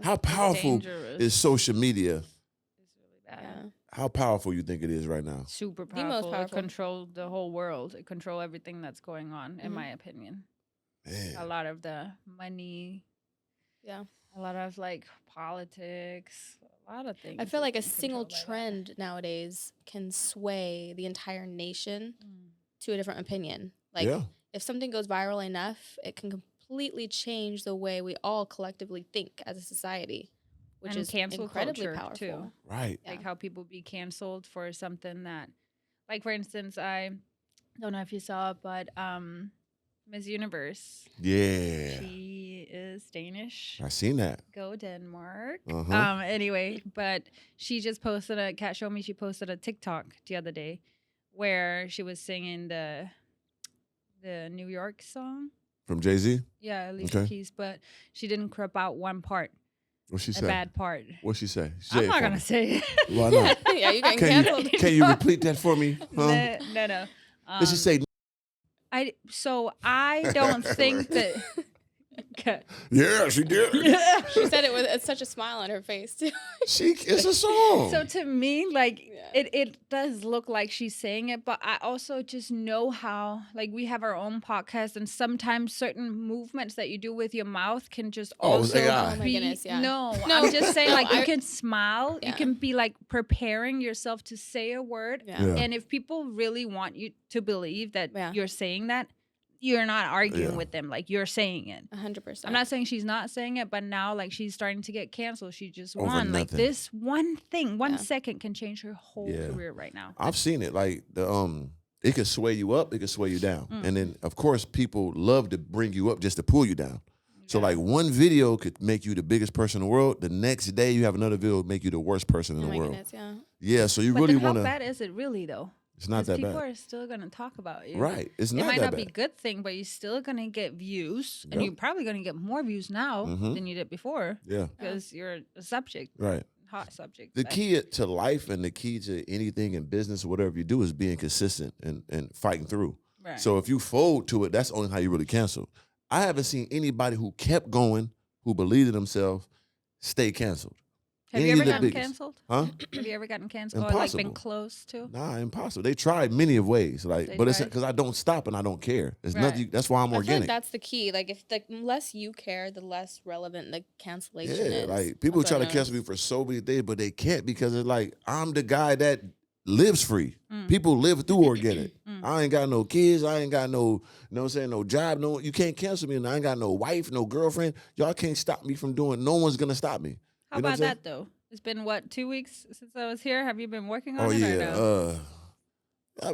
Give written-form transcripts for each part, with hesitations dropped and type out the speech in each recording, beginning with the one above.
How powerful is social media? It's really bad. How powerful you think it is right now? Super The most powerful. It powerful. controls the whole world. It controls everything that's going on, in my opinion. Man. A lot of the money. Yeah. A lot of like politics. A lot of things. I feel like a is single controlled by that. trend nowadays can sway the entire nation to a different opinion. Like, if something goes viral enough, it can completely change the way we all collectively think as a society, which is cancel incredibly culture, powerful. too. Right. Like how people be canceled for something that, like, for instance, I don't know if you saw, but Miss Universe. Yeah. She is Danish. I seen that. Go Denmark. Uh-huh. Anyway, but she just posted Kat showed me she posted a TikTok the other day where she was singing the New York song. From Jay-Z? Yeah, Alicia Keys, but she didn't crop out one part. What'd she A say? bad part. What'd she say? I'm not going to say it. Why not? Yeah, you getting canceled. Can you repeat that for me? Huh? No. Did she say? I don't think that. Yeah, she did. She said it with such a smile on her face too. It's a song. So to me, like it does look like she's saying it, but I also just know how, like, we have our own podcast, and sometimes certain movements that you do with your mouth can just also AI. Oh my be. goodness, yeah. No, I'm just saying, like, you I- can smile, you Yeah. can be like preparing yourself to say a word, Yeah. Yeah. and if people really want you to believe that Yeah. you're saying that, you're not arguing Yeah. with them, like you're saying it. 100%. I'm not saying she's not saying it, but now, like, she's starting to get canceled. She just Over won. Like, nothing. this one thing, one Yeah. second can change her whole Yeah. career right now. I've seen it. Like it could sway you up, it could sway you down, and then of course people love to bring you up just to pull you down. So like one video could make you the biggest person in the world. The next day you have another video make you the worst person in Oh the my world. goodness, yeah. Yeah. So you But really then want how to. bad is it really, though? It's not 'Cause that people bad. are still going to talk about you. Right. It's It not might that not be bad. a good thing, but you're still going to get views, and Yep. you're probably going to get more views now than you did before Yeah. because you're a subject, Right. hot subject. The Like, key to life and the key to anything in business or whatever you do is being consistent and fighting through. Right. So if you fold to it, that's only how you really cancel. I haven't seen anybody who kept going, who believed in themselves, stay canceled. have you Any ever of the gotten biggest. canceled? Huh? Have you ever gotten canceled or like been Impossible. close to? Nah, impossible. They tried many of ways, like, They but it's tried. because I don't stop and I don't care. It's Right. nothing. That's why I'm I feel like organic. that's the key. Like, if the less you care, the less relevant the cancellation Yeah, is. like people That's try what to I cancel me for so many things, but they can't because it's like I'm the guy that lives free. People live through organic. I ain't got no kids. I ain't got no, you know what I'm saying, no job. No, you can't cancel me. And I ain't got no wife, no girlfriend. Y'all can't stop me from doing. No one's gonna stop me. How You know what about I'm saying? that, though? It's been, what, 2 weeks since I was here? Have you been working on Oh it or yeah. no?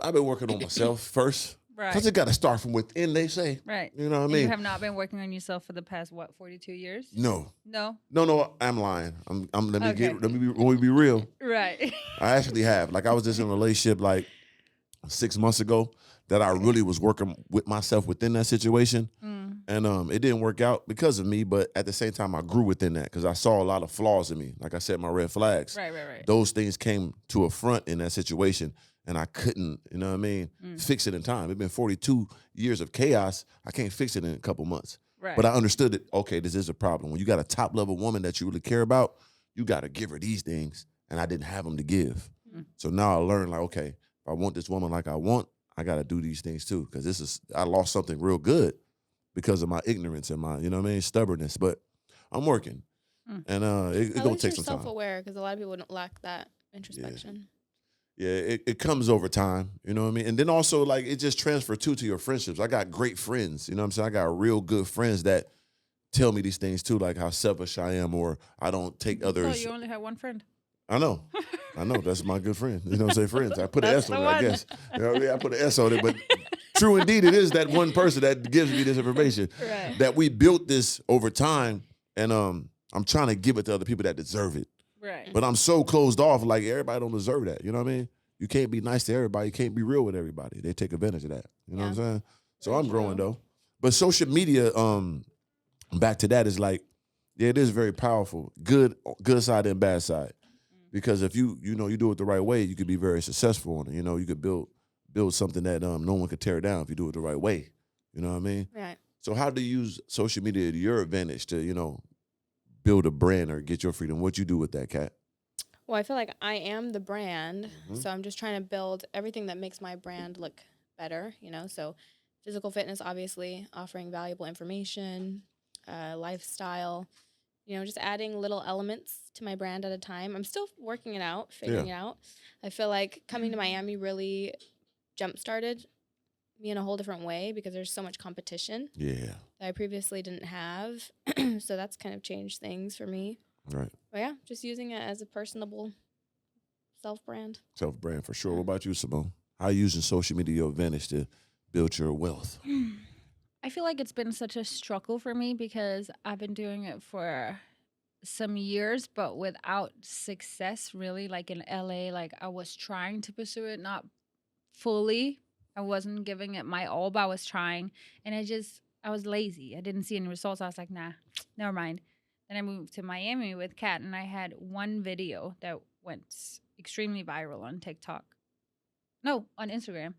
I've been working on myself first. Right. Cause it got to start from within. They say. Right. You know what I And mean? you have not been working on yourself for the past, what, 42 years? No. No? No, I'm lying. Let me Okay. let me be real. Right. I actually have. Like I was just in a relationship like 6 months ago that I really was working with myself within that situation. And it didn't work out because of me, but at the same time I grew within that because I saw a lot of flaws in me. Like I said, my red flags. Right. Those things came to a front in that situation and I couldn't, you know what I mean, fix it in time. It's been 42 years of chaos. I can't fix it in a couple months. Right. But I understood that, okay, this is a problem. When you got a top level woman that you really care about, you got to give her these things. And I didn't have them to give. So now I learned, like, okay, if I want this woman like I want, I got to do these things too. Because I lost something real good because of my ignorance and my, you know what I mean, stubbornness. But I'm working. And it's At going least to take you're some time. self-aware, because a lot of people don't lack that introspection. Yeah, it comes over time, you know what I mean? And then also, like, it just transfers to your friendships. I got great friends, you know what I'm saying? I got real good friends that tell me these things too, like how selfish I am or I don't take Oh, others. you only have one friend. I know. That's my good friend. You know what I'm saying? Friends. I put an That's S on the it, I one. guess. You know, yeah, I put an S on it, but true indeed, it is that one person that gives me this information. Right. That we built this over time, and I'm trying to give it to other people that deserve it. Right. But I'm so closed off, like everybody don't deserve that. You know what I mean? You can't be nice to everybody. You can't be real with everybody. They take advantage of that. You know what I'm saying? So I'm growing though. But social media, back to that, is like, yeah, it is very powerful. Good side and bad side. Because if you do it the right way, you could be very successful on it. You know, you could build something that no one could tear down if you do it the right way. You know what I mean? Right. So how do you use social media to your advantage to, build a brand or get your freedom? What you do with that, Kat? Well, I feel like I am the brand, so I'm just trying to build everything that makes my brand look better, you know? So physical fitness, obviously, offering valuable information, lifestyle, you know, just adding little elements to my brand at a time. I'm still working it out, figuring it out. I feel like coming to Miami really jump-started me in a whole different way because there's so much competition that I previously didn't have. So that's kind of changed things for me. Right. But yeah, just using it as a personable self-brand. Self-brand for sure. What about you, Simone? How are you using social media to your advantage to build your wealth? I feel like it's been such a struggle for me because I've been doing it for some years, but without success, really. Like in LA, like I was trying to pursue it, not fully. I wasn't giving it my all, but I was trying. And I was lazy. I didn't see any results. I was like, nah, never mind. Then I moved to Miami with Kat, and I had one video that went extremely viral on TikTok. No, on Instagram.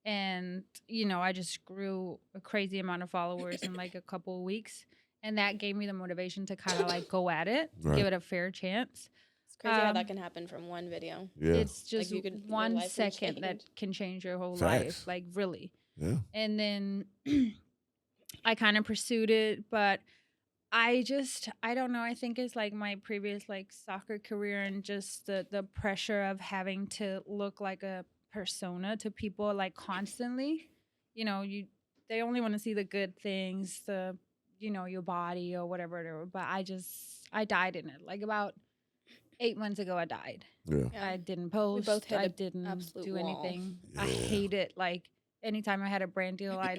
And, you know, I just grew a crazy amount of followers in like a couple of weeks. And that gave me the motivation to kind of like go at it, give it a fair chance. It's crazy how that can happen from one video. Yeah. It's just like 1 second that can change your whole life, like really. Yeah. And then I kind of pursued it, but I don't know. I think it's like my previous like soccer career and just the pressure of having to look like a persona to people like constantly. You know, they only want to see the good things, you know, your body or whatever. But I died in it. Like about 8 months ago, I died. Yeah. I didn't post. We both hit I a didn't absolute do wall. anything. I hate it. Like anytime I had a brand deal, I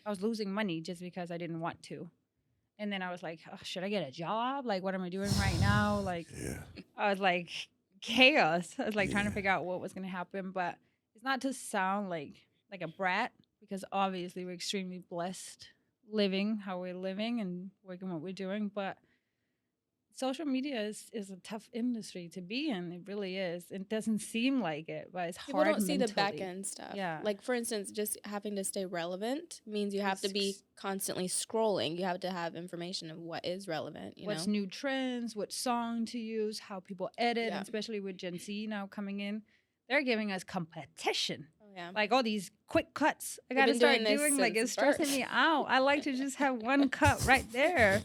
was losing money just because I didn't want to. And then I was like, oh, should I get a job? Like, what am I doing right now? Like, I was like, chaos. I was like trying to figure out what was going to happen. But it's not to sound like a brat, because obviously we're extremely blessed living how we're living and working what we're doing. But social media is a tough industry to be in. It really is. It doesn't seem like it, but it's People hard. don't see the mentally. back end stuff. Yeah. Like, for instance, just having to stay relevant means you have to be constantly scrolling. You have to have information of what is relevant. What's new trends, what song to use, how people edit, and especially with Gen Z now coming in. They're giving us competition. Like all these quick cuts. I got to start doing like it's stressing me out. I like to just have one cut right there.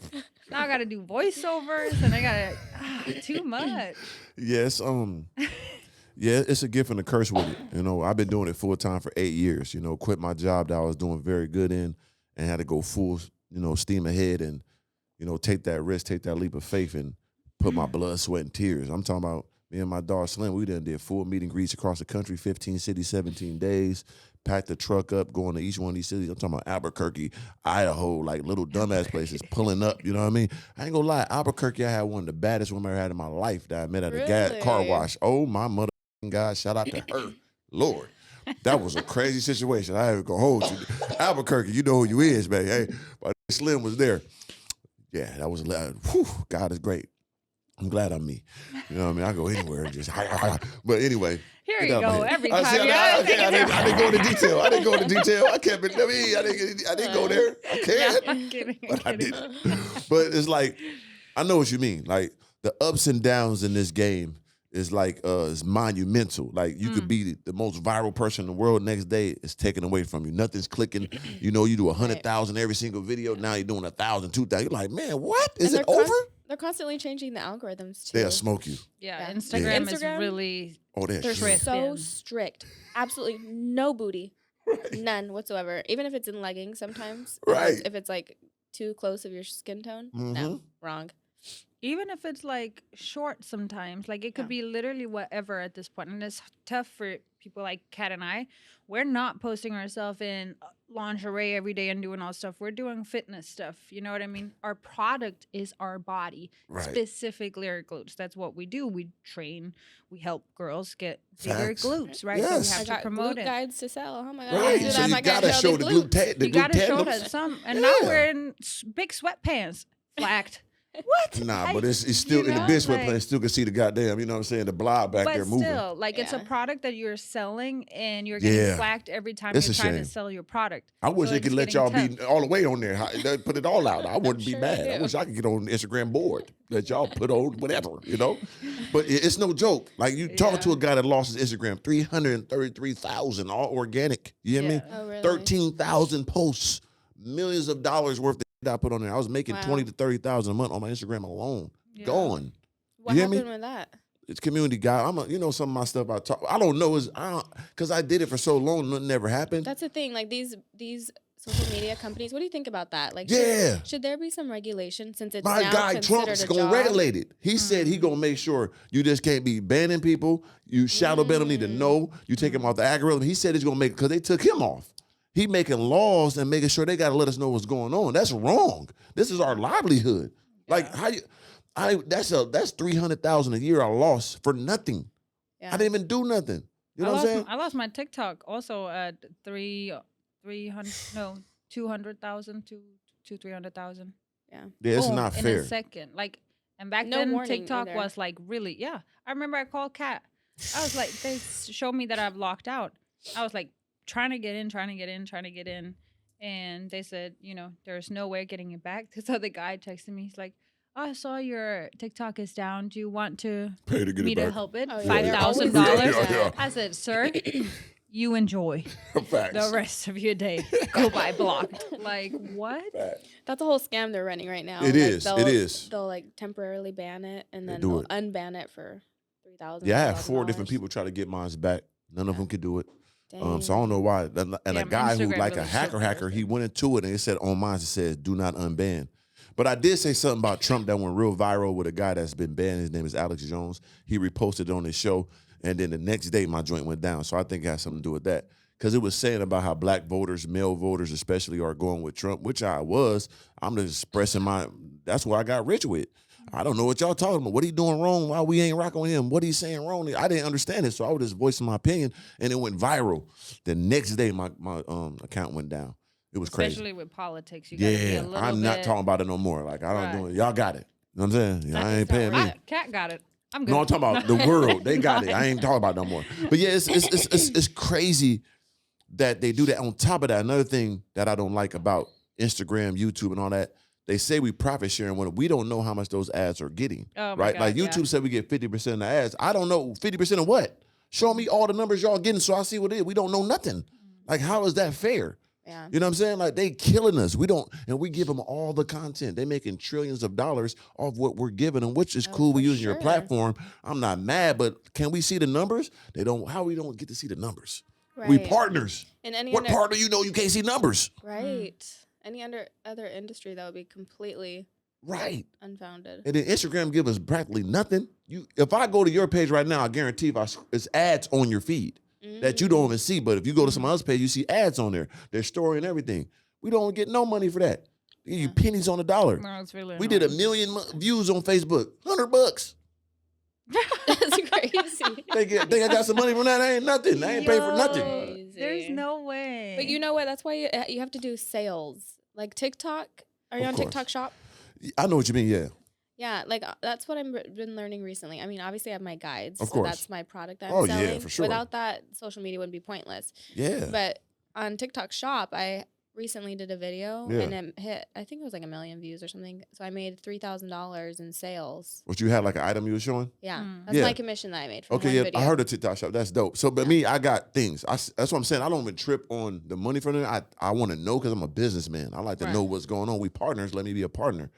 Now I got to do voiceovers and I got to too much. Yes. Yeah, it's a gift and a curse with it. You know, I've been doing it full time for 8 years. You know, quit my job that I was doing very good in and had to go full, you know, steam ahead and, you know, take that risk, take that leap of faith and put my blood, sweat, and tears. I'm talking about me and my dog Slim. We did full meet and greets across the country, 15 cities, 17 days. Packed the truck up, going to each one of these cities. I'm talking about Albuquerque, Idaho, like little dumbass places, pulling up. You know what I mean? I ain't gonna lie. Albuquerque, I had one of the baddest women I ever had in my life that I met at a car wash. Oh my mother God! Shout out to her, Lord. That was a crazy situation. I ain't gonna hold you. Albuquerque, you know who you is, man. Hey, but Slim was there. Yeah, that was. Whew, God is great. I'm glad I'm me. You know what I mean? I go anywhere and just. But anyway. Here you go. Every time. I didn't go into detail. I can't. I didn't go there. I can't. Yeah, I'm kidding. But I didn't. But it's like, I know what you mean. Like the ups and downs in this game is like is monumental. Like you could be the most viral person in the world. Next day, it's taken away from you. Nothing's clicking. You know, you do 100,000 every single video. Now you're doing 1,000, 2,000. You're like, man, what? Is it over? They're constantly changing the algorithms too. They'll smoke you. Yeah, Instagram is really. Oh, they're so strict. Absolutely no booty, none whatsoever. Even if it's in leggings, sometimes. Right. If it's like too close of your skin tone, no, wrong. Even if it's like short sometimes, like it could be literally whatever at this point. And it's tough for people like Kat and I. We're not posting ourselves in lingerie every day and doing all stuff. We're doing fitness stuff. You know what I mean? Our product is our body, specifically our glutes. That's what we do. We train. We help girls get bigger glutes, right? Yes. So we have to promote it. Guides to sell. Oh my God. Right. So you gotta show the glute. You gotta show that some. And now we're in big sweatpants, flacked. What? Nah, but it's still in the bitch webpage. Still can see the goddamn, you know what I'm saying, the blob back there moving. But still, like it's a product that you're selling, and you're getting flagged every time you're trying to sell your product. I wish they could let y'all be all the way on there. They put it all out. I wouldn't be mad. I wish I could get on the Instagram board that y'all put on whatever, you know. But it's no joke. Like you talking to a guy that lost his Instagram, 333,000, all organic. You hear me? Oh, really? 13,000 posts, millions of dollars worth of I put on there. I was making 20 to 30,000 a month on my Instagram alone. Gone. What happened with that? It's community guy. Some of my stuff I talk. I don't know because I did it for so long, nothing ever happened. That's the thing. Like these social media companies. What do you think about that? Like, should there be some regulation since it's my now guy Trump's gonna regulate it? He said he gonna make sure you just can't be banning people. You shadow ban them, need to know. You take them off the algorithm. He said he's gonna make because they took him off. He making laws and making sure they got to let us know what's going on. That's wrong. This is our livelihood. Like that's 300,000 a year I lost for nothing. Yeah. I didn't even do nothing. You know what I'm saying? I lost my TikTok also at 200,000 to 300,000. Yeah. Yeah, it's not fair. In a second. Like, and back then TikTok was like really, I remember I called Kat. I was like, they showed me that I've locked out. I was like, trying to get in. And they said, there's no way of getting it back. So the guy texted me. He's like, I saw your TikTok is down. Do you want to pay to get me it back? to help it? Oh, $5,000. Yeah. I said, sir, you enjoy Facts. the rest of your day. Go buy blocked. Like, what? That's a whole scam they're running right now. It is. They'll like temporarily ban it and then they'll unban it for $3,000. Yeah, I had 4 different people try to get mine back. None of them could do it. So I don't know why. And a guy who like a hacker, he went into it and it said on mine, it says do not unban. But I did say something about Trump that went real viral with a guy that's been banned. His name is Alex Jones. He reposted it on his show. And then the next day, my joint went down. So I think it has something to do with that. Because it was saying about how black voters, male voters especially, are going with Trump, which I was. I'm just expressing that's what I got rich with. I don't know what y'all talking about. What he doing wrong? Why we ain't rocking with him? What he saying wrong? I didn't understand it, so I was just voicing my opinion, and it went viral. The next day, my account went down. It was crazy. Especially with politics. You gotta be a little I'm not talking about it no more. Like, I don't do it. Y'all got it. You know what I'm saying? I ain't paying me. Cat got it. I'm good. No, I'm talking about the world. They got it. I ain't talking about it no more. But yeah, it's crazy that they do that. On top of that, another thing that I don't like about Instagram, YouTube, and all that, they say we profit sharing when we don't know how much those ads are getting. Oh right? God, like YouTube said we get 50% of the ads. I don't know 50% of what? Show me all the numbers y'all getting so I see what it is. We don't know nothing. Like, how is that fair? Yeah. You know what I'm saying? Like, they killing us. And we give them all the content. They making trillions of dollars off what we're giving them, which is cool. We using your platform. I'm not mad, but can we see the numbers? They don't. How we don't get to see the numbers? Right. We partners. In any what partner you can't see numbers? Right. Any other industry that would be completely unfounded. And then Instagram give us practically nothing. If I go to your page right now, I guarantee it's ads on your feed that you don't even see. But if you go to some other page, you see ads on there, their story and everything. We don't get no money for that. They give you pennies on the dollar. No, it's really we did 1 million views on Facebook. $100. That's crazy. Think I got some money from that? I ain't nothing. I ain't paid for nothing. There's no way. But you know what? That's why you have to do sales. Like TikTok. Are you on TikTok Shop? I know what you mean, yeah. Yeah, like that's what I've been learning recently. I mean, obviously I have my guides. Of course. That's my product that I'm selling. Yeah, for sure. Without that, social media would be pointless. Yeah. But on TikTok Shop, I recently did a video and it hit, I think it was like 1 million views or something. So I made $3,000 in sales. What, you had like an item you were showing? Yeah. That's my commission that I made from one video. I heard of TikTok Shop. That's dope. So, but me, I got things. That's what I'm saying. I don't even trip on the money from it. I want to know because I'm a businessman. I like to know what's going on. We partners. Let me be a partner.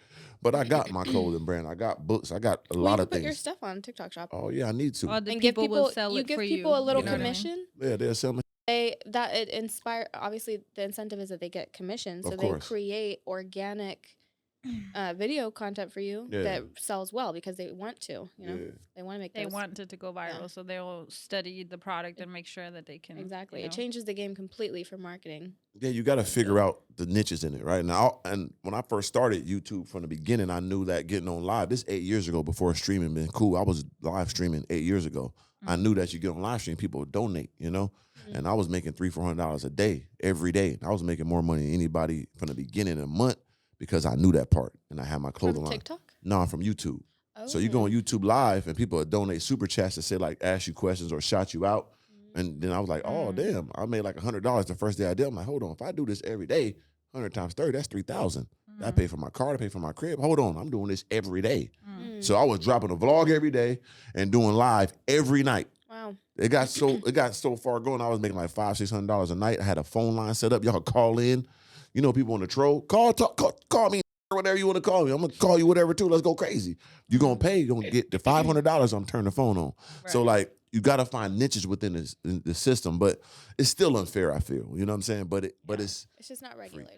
But I got my clothing brand. I got books. I got a lot of things. Put your stuff on TikTok Shop. Oh yeah, I need to. And give people will sell it for you. You give people a little commission. Yeah, they'll sell me. It inspire. Obviously, the incentive is that they get commission, so they create organic video content for you that sells well because they want to. You know, they want to make. They want it to go viral, so they'll study the product and make sure that they can. Exactly, it changes the game completely for marketing. Yeah, you got to figure out the niches in it, right? Now, and when I first started YouTube from the beginning, I knew that getting on live, this 8 years ago before streaming been cool. I was live streaming 8 years ago. I knew that you get on live stream, people would donate, you know? And I was making $300-400 a day, every day. I was making more money than anybody from the beginning of the month because I knew that part. And I had my clothing line. TikTok? No, I'm from YouTube. So you go on YouTube Live and people donate super chats to say like ask you questions or shout you out. And then I was like, oh damn, I made like $100 the first day I did. I'm like, hold on, if I do this every day, 100 times 30, that's 3,000. I pay for my car, I pay for my crib. Hold on, I'm doing this every day. So I was dropping a vlog every day and doing live every night. Wow. It got so far going. I was making like $500-600 a night. I had a phone line set up. Y'all call in. You know, people on the troll. Call me, whatever you want to call me. I'm gonna call you whatever too. Let's go crazy. You gonna pay. You gonna get the $500. I'm turning the phone on. Right. So like, you gotta find niches within the system, but it's still unfair. I feel. You know what I'm saying? But it's just not regulated.